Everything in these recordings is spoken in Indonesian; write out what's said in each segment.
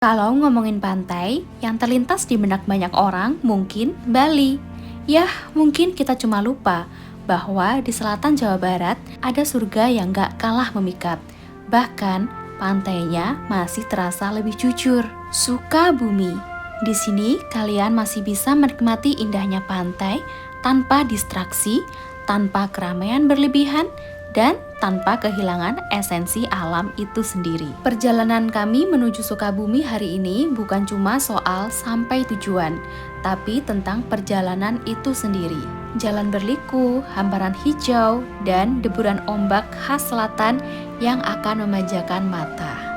Kalau ngomongin pantai, yang terlintas di benak banyak orang mungkin Bali. Yah, mungkin kita cuma lupa bahwa di selatan Jawa Barat ada surga yang gak kalah memikat. Bahkan, pantainya masih terasa lebih jujur. Sukabumi. Di sini, kalian masih bisa menikmati indahnya pantai tanpa distraksi, tanpa keramaian berlebihan, dan tanpa kehilangan esensi alam itu sendiri. Perjalanan kami menuju Sukabumi hari ini bukan cuma soal sampai tujuan, tapi tentang perjalanan itu sendiri. Jalan berliku, hamparan hijau, dan deburan ombak khas selatan yang akan memanjakan mata.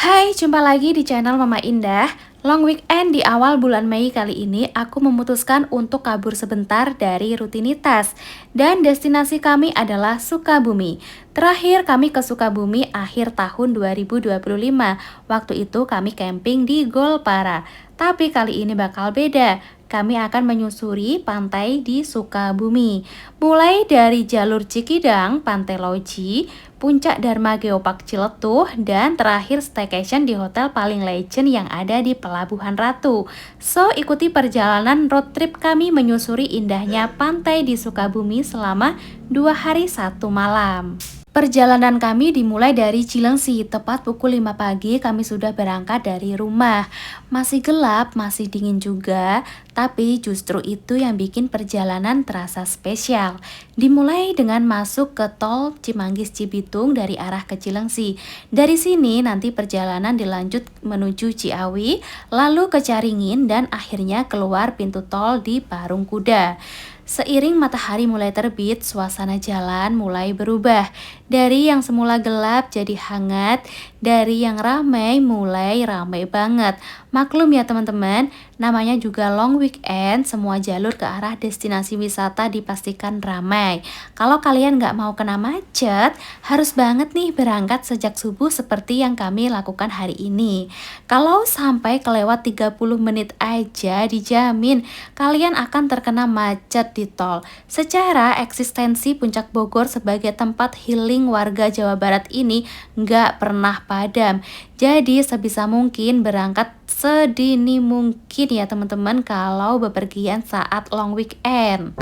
Hai, jumpa lagi di channel Mama Indah. Long weekend di awal bulan Mei kali ini, aku memutuskan untuk kabur sebentar dari rutinitas. Dan destinasi kami adalah Sukabumi. Terakhir kami ke Sukabumi akhir tahun 2025. Waktu itu kami camping di Golpara. Tapi kali ini bakal beda. Kami akan menyusuri pantai di Sukabumi. Mulai dari jalur Cikidang, Pantai Loji, Puncak Dharma Geopark Ciletuh, dan terakhir staycation di hotel paling legend yang ada di Pelabuhan Ratu. So, ikuti perjalanan road trip kami menyusuri indahnya pantai di Sukabumi selama 2 hari 1 malam. Perjalanan kami dimulai dari Cilengsi, tepat pukul 5 pagi kami sudah berangkat dari rumah. Masih gelap, masih dingin juga, tapi justru itu yang bikin perjalanan terasa spesial. Dimulai dengan masuk ke tol Cimanggis Cibitung dari arah ke Cilengsi. Dari sini nanti perjalanan dilanjut menuju Ciawi, lalu ke Caringin, dan akhirnya keluar pintu tol di Parung Kuda. Seiring matahari mulai terbit, suasana jalan mulai berubah. Dari yang semula gelap jadi hangat, dari yang ramai mulai ramai banget. Maklum ya teman-teman, namanya juga long weekend, semua jalur ke arah destinasi wisata dipastikan ramai. Kalau kalian nggak mau kena macet, harus banget nih berangkat sejak subuh seperti yang kami lakukan hari ini. Kalau sampai kelewat 30 menit aja, dijamin kalian akan terkena macet di tol. Secara eksistensi Puncak Bogor sebagai tempat healing warga Jawa Barat ini nggak pernah padam. Jadi sebisa mungkin berangkat sedini mungkin ya teman-teman kalau bepergian saat long weekend.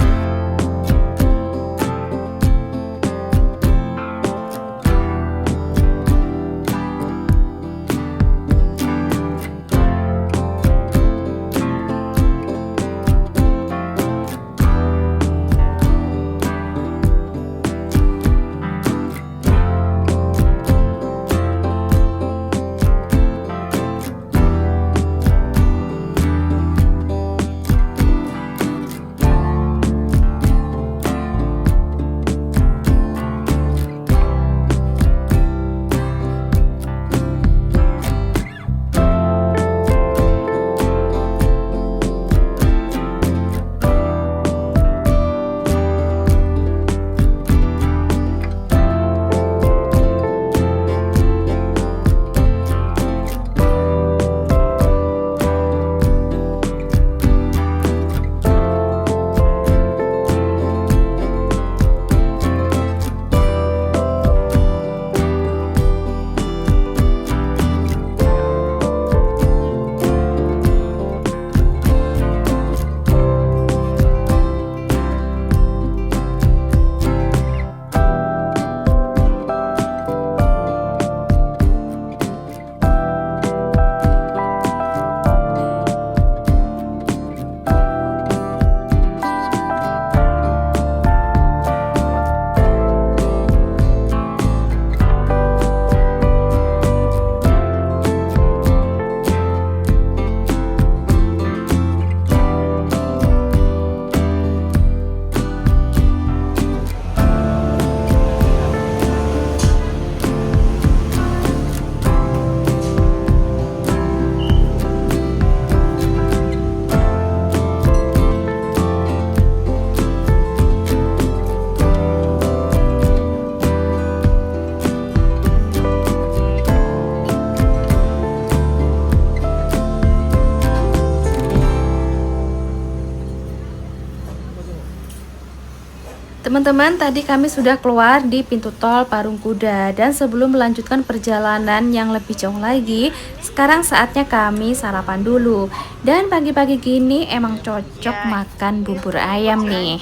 Teman-teman, tadi kami sudah keluar di pintu tol Parung Kuda dan sebelum melanjutkan perjalanan yang lebih jauh lagi, sekarang saatnya kami sarapan dulu. Dan pagi-pagi gini emang cocok makan bubur ayam nih.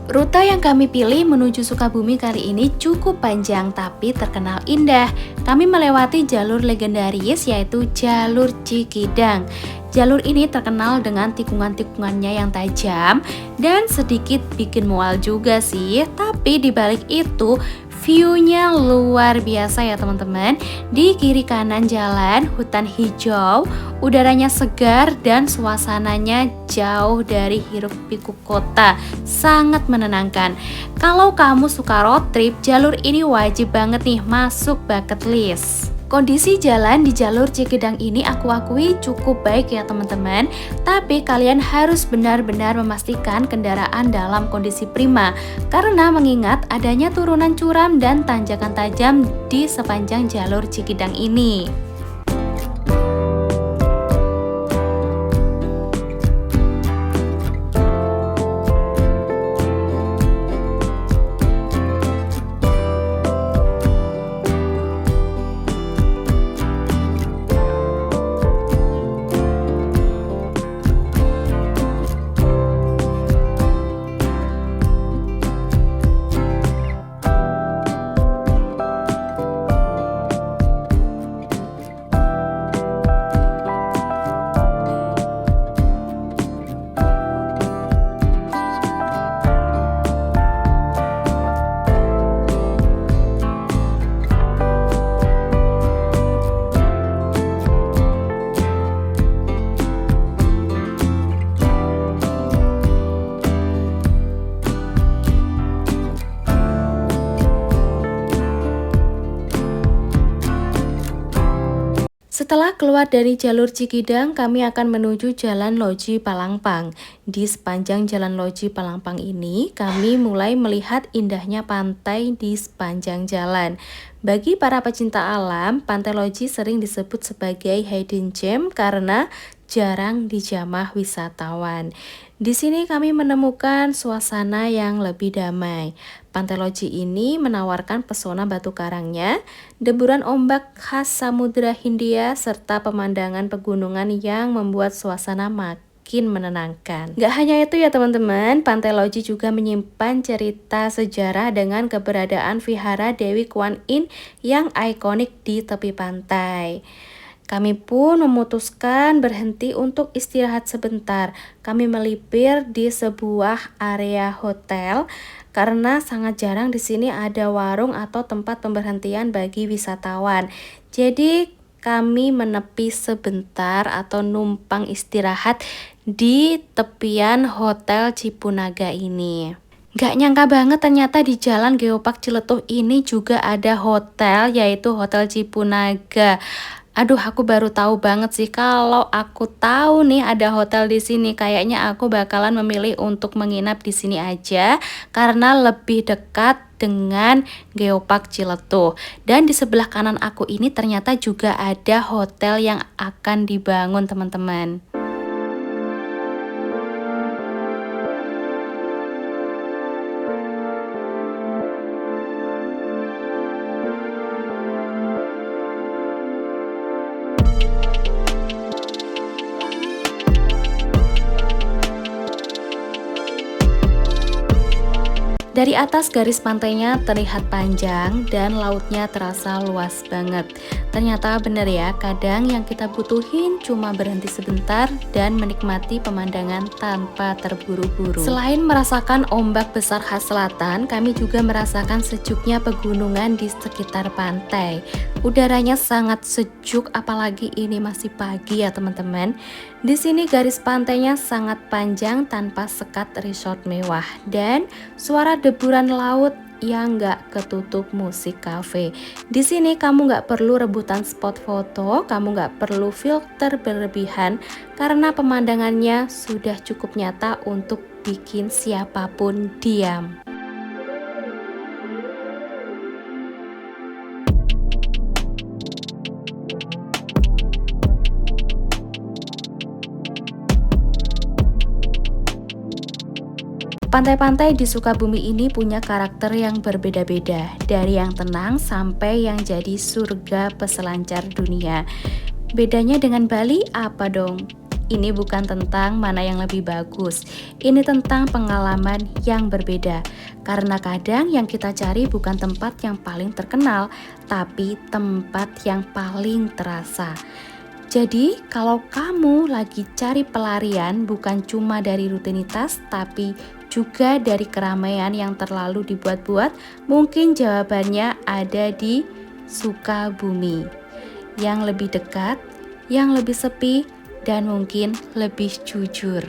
Rute yang kami pilih menuju Sukabumi kali ini cukup panjang tapi terkenal indah. Kami melewati jalur legendaris yaitu jalur Cikidang. Jalur ini terkenal dengan tikungan-tikungannya yang tajam dan sedikit bikin mual juga sih. Tapi dibalik itu view-nya luar biasa ya teman-teman. Di kiri kanan jalan hutan hijau, udaranya segar dan suasananya jauh dari hiruk pikuk kota. Sangat menenangkan. Kalau kamu suka road trip, jalur ini wajib banget nih masuk bucket list. Kondisi jalan di jalur Cikidang ini aku akui cukup baik ya teman-teman. Tapi kalian harus benar-benar memastikan kendaraan dalam kondisi prima. Karena mengingat adanya turunan curam dan tanjakan tajam di sepanjang jalur Cikidang ini. Setelah keluar dari jalur Cikidang, kami akan menuju Jalan Loji Palangpang. Di sepanjang Jalan Loji Palangpang ini, kami mulai melihat indahnya pantai di sepanjang jalan. Bagi para pecinta alam, Pantai Loji sering disebut sebagai hidden gem karena jarang dijamah wisatawan. Di sini kami menemukan suasana yang lebih damai. Pantai Loji ini menawarkan pesona batu karangnya, deburan ombak khas Samudra Hindia, serta pemandangan pegunungan yang membuat suasana makin menenangkan. Gak hanya itu ya teman-teman, Pantai Loji juga menyimpan cerita sejarah dengan keberadaan Vihara Dewi Kuan Yin yang ikonik di tepi pantai. Kami pun memutuskan berhenti untuk istirahat sebentar. Kami melipir di sebuah area hotel karena sangat jarang di sini ada warung atau tempat pemberhentian bagi wisatawan. Jadi kami menepi sebentar atau numpang istirahat di tepian Hotel Cipunaga ini. Gak nyangka banget ternyata di Jalan Geopark Ciletuh ini juga ada hotel, yaitu Hotel Cipunaga. Aduh, aku baru tahu banget sih. Kalau aku tahu nih ada hotel di sini, kayaknya aku bakalan memilih untuk menginap di sini aja karena lebih dekat dengan Geopark Ciletuh. Dan di sebelah kanan aku ini ternyata juga ada hotel yang akan dibangun, teman-teman. Dari atas garis pantainya terlihat panjang dan lautnya terasa luas banget. Ternyata bener ya, kadang yang kita butuhin cuma berhenti sebentar dan menikmati pemandangan tanpa terburu-buru. Selain merasakan ombak besar khas selatan, kami juga merasakan sejuknya pegunungan di sekitar pantai. Udaranya sangat sejuk, apalagi ini masih pagi ya teman-teman. Di sini garis pantainya sangat panjang tanpa sekat resort mewah dan suara deburan laut yang gak ketutup musik cafe. Di sini kamu gak perlu rebutan spot foto, kamu gak perlu filter berlebihan karena pemandangannya sudah cukup nyata untuk bikin siapapun diam. Pantai-pantai di Sukabumi ini punya karakter yang berbeda-beda, dari yang tenang sampai yang jadi surga peselancar dunia. Bedanya dengan Bali apa dong? Ini bukan tentang mana yang lebih bagus, ini tentang pengalaman yang berbeda. Karena kadang yang kita cari bukan tempat yang paling terkenal, tapi tempat yang paling terasa. Jadi, kalau kamu lagi cari pelarian bukan cuma dari rutinitas, tapi juga dari keramaian yang terlalu dibuat-buat, mungkin jawabannya ada di Sukabumi. Yang lebih dekat, yang lebih sepi, dan mungkin lebih jujur.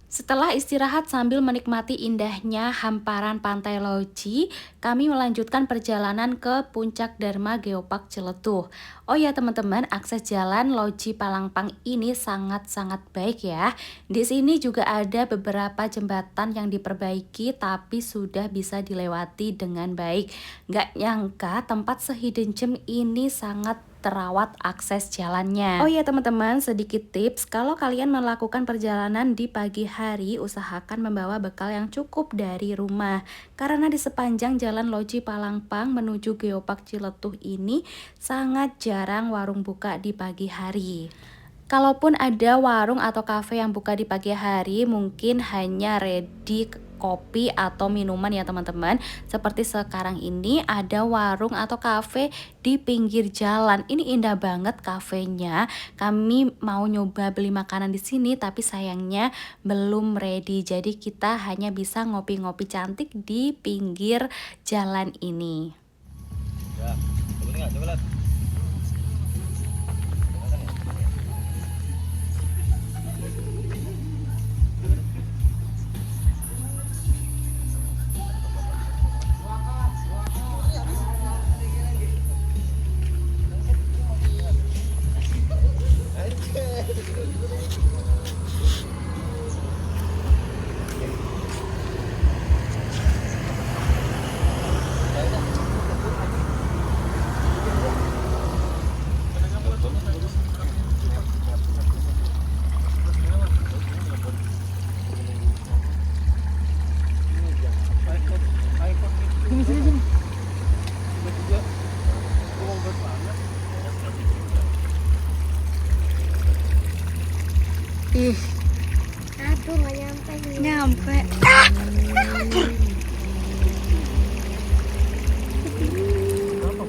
Setelah istirahat sambil menikmati indahnya hamparan Pantai Loji, kami melanjutkan perjalanan ke Puncak Dharma Geopark Ciletuh. Oh ya teman-teman, akses jalan Loji Palangpang ini sangat-sangat baik ya. Di sini juga ada beberapa jembatan yang diperbaiki tapi sudah bisa dilewati dengan baik. Nggak nyangka tempat se-hidden gem ini sangat terawat akses jalannya. Oh ya teman-teman, sedikit tips, kalau kalian melakukan perjalanan di pagi hari, usahakan membawa bekal yang cukup dari rumah. Karena di sepanjang jalan Loji Palangpang menuju Geopark Ciletuh ini sangat jarang warung buka di pagi hari. Kalaupun ada warung atau kafe yang buka di pagi hari, mungkin hanya ready kopi atau minuman ya teman-teman. Seperti sekarang ini ada warung atau kafe di pinggir jalan. Ini indah banget kafenya. Kami mau nyoba beli makanan di sini tapi sayangnya belum ready. Jadi kita hanya bisa ngopi-ngopi cantik di pinggir jalan ini. Ya, coba lihat. Ih, Aduh, nggak nyampe sih. nyampe.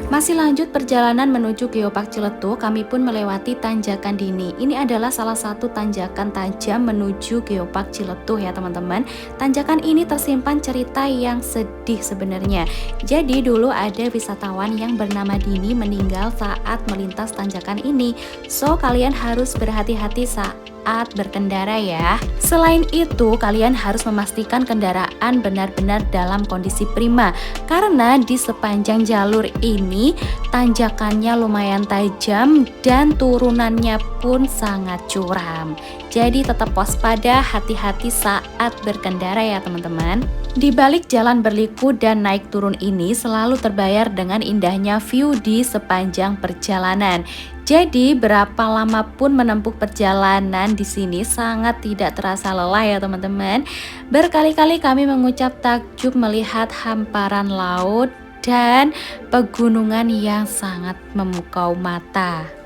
Masih lanjut perjalanan menuju Geopark Ciletuh, kami pun melewati Tanjakan Dini. Ini adalah salah satu tanjakan tajam menuju Geopark Ciletuh ya teman-teman. Tanjakan ini tersimpan cerita yang sedih sebenarnya. Jadi dulu ada wisatawan yang bernama Dini meninggal saat melintas tanjakan ini. So kalian harus berhati-hati saat saat berkendara ya. Selain itu, kalian harus memastikan kendaraan benar-benar dalam kondisi prima karena di sepanjang jalur ini tanjakannya lumayan tajam dan turunannya pun sangat curam. Jadi tetap waspada, hati-hati saat berkendara ya teman-teman. Di balik jalan berliku dan naik turun ini selalu terbayar dengan indahnya view di sepanjang perjalanan. Jadi berapa lama pun menempuh perjalanan di sini sangat tidak terasa lelah ya teman-teman. Berkali-kali kami mengucap takjub melihat hamparan laut dan pegunungan yang sangat memukau mata.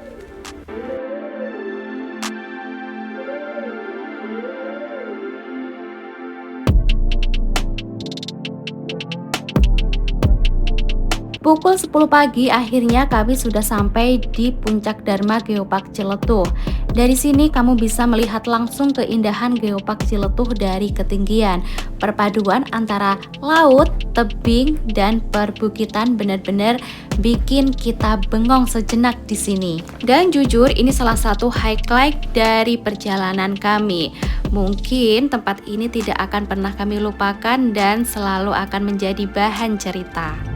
Pukul 10 pagi akhirnya kami sudah sampai di Puncak Dharma Geopark Ciletuh. Dari sini kamu bisa melihat langsung keindahan Geopark Ciletuh dari ketinggian. Perpaduan antara laut, tebing, dan perbukitan benar-benar bikin kita bengong sejenak di sini. Dan jujur ini salah satu highlight dari perjalanan kami. Mungkin tempat ini tidak akan pernah kami lupakan dan selalu akan menjadi bahan cerita.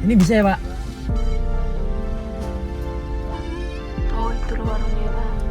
Ini bisa ya Pak? Oh itu warungnya Pak.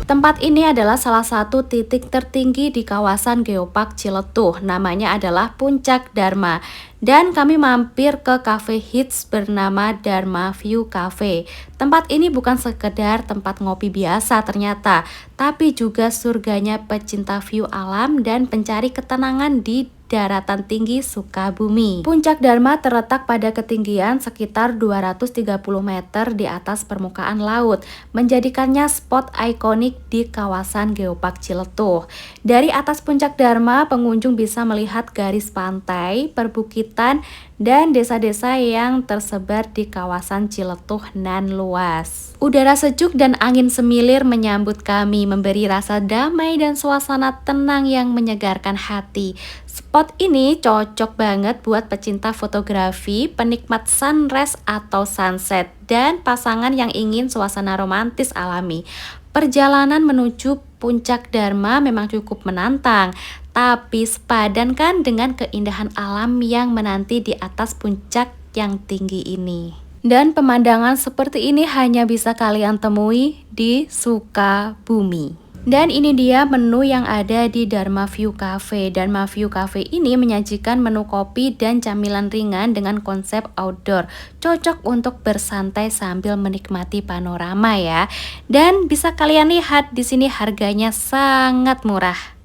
Tempat ini adalah salah satu titik tertinggi di kawasan Geopark Ciletuh, namanya adalah Puncak Dharma. Dan kami mampir ke cafe hits bernama Dharma View Cafe. Tempat ini bukan sekedar tempat ngopi biasa ternyata, tapi juga surganya pecinta view alam dan pencari ketenangan di daratan tinggi Sukabumi. Puncak Dharma terletak pada ketinggian sekitar 230 meter di atas permukaan laut, menjadikannya spot ikonik di kawasan Geopark Ciletuh. Dari atas Puncak Dharma, pengunjung bisa melihat garis pantai, perbukitan, dan desa-desa yang tersebar di kawasan Ciletuh nan luas. Udara sejuk dan angin semilir menyambut kami, memberi rasa damai dan suasana tenang yang menyegarkan hati. Spot ini cocok banget buat pecinta fotografi, penikmat sunrise atau sunset, dan pasangan yang ingin suasana romantis alami. Perjalanan menuju Puncak Dharma memang cukup menantang, tapi sepadan kan dengan keindahan alam yang menanti di atas puncak yang tinggi ini. Dan pemandangan seperti ini hanya bisa kalian temui di Sukabumi. Dan ini dia menu yang ada di Dharma View Cafe. Dharma View Cafe ini menyajikan menu kopi dan camilan ringan dengan konsep outdoor. Cocok untuk bersantai sambil menikmati panorama ya. Dan bisa kalian lihat di sini harganya sangat murah.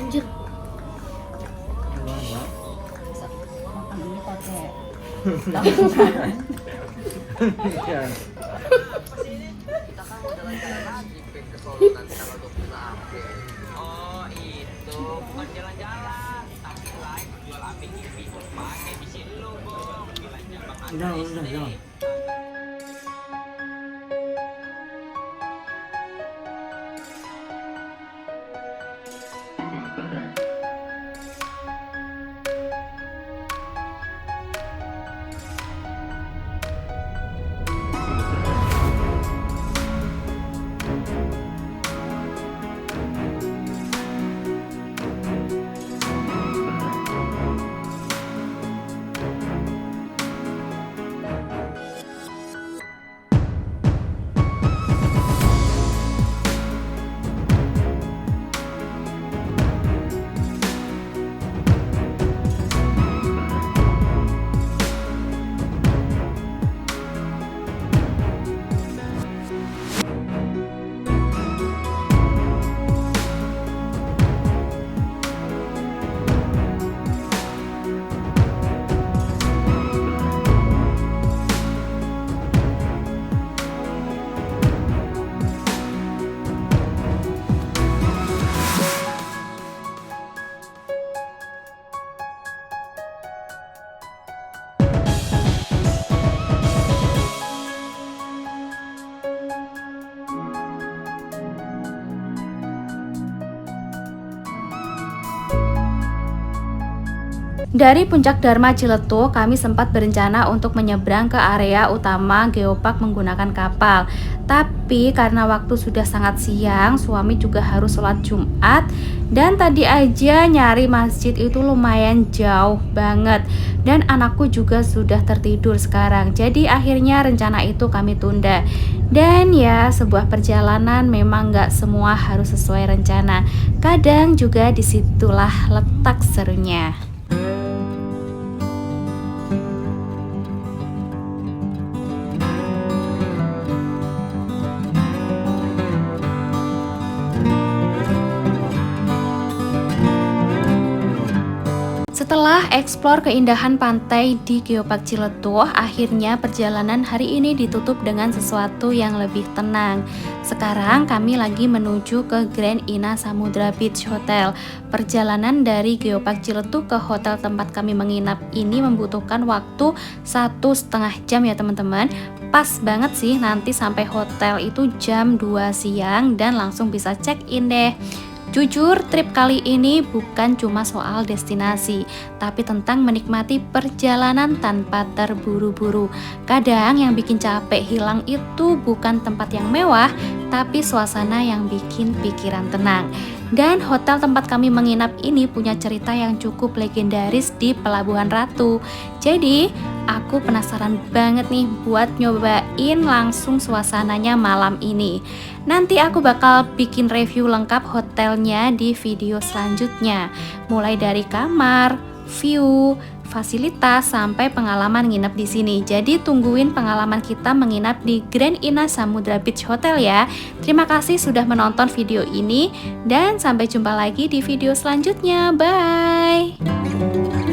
Anjir. Makan ini pakai Iya. Oh itu bukan jalan-jalan tapi lain jual api hidup pakai di sini lo bong bilangnya bakal Udah. Dari Puncak Dharma Ciletuh, kami sempat berencana untuk menyeberang ke area utama Geopark menggunakan kapal. Tapi karena waktu sudah sangat siang, suami juga harus sholat Jumat. Dan tadi aja nyari masjid itu lumayan jauh banget. Dan anakku juga sudah tertidur sekarang. Jadi akhirnya rencana itu kami tunda. Dan ya, sebuah perjalanan memang gak semua harus sesuai rencana. Kadang juga disitulah letak serunya. Setelah eksplor keindahan pantai di Geopark Ciletuh, akhirnya perjalanan hari ini ditutup dengan sesuatu yang lebih tenang. Sekarang kami lagi menuju ke Grand Ina Samudra Beach Hotel. Perjalanan dari Geopark Ciletuh ke hotel tempat kami menginap ini membutuhkan waktu 1,5 jam ya teman-teman. Pas banget sih, nanti sampai hotel itu jam 2 siang dan langsung bisa check-in deh. Jujur, trip kali ini bukan cuma soal destinasi, tapi tentang menikmati perjalanan tanpa terburu-buru. Kadang yang bikin capek hilang itu bukan tempat yang mewah, tapi suasana yang bikin pikiran tenang. Dan hotel tempat kami menginap ini punya cerita yang cukup legendaris di Pelabuhan Ratu. Jadi, aku penasaran banget nih buat nyobain langsung suasananya malam ini. Nanti aku bakal bikin review lengkap hotelnya di video selanjutnya. Mulai dari kamar, view, fasilitas, sampai pengalaman nginep di sini. Jadi tungguin pengalaman kita menginap di Grand Ina Samudra Beach Hotel ya. Terima kasih sudah menonton video ini dan sampai jumpa lagi di video selanjutnya. Bye!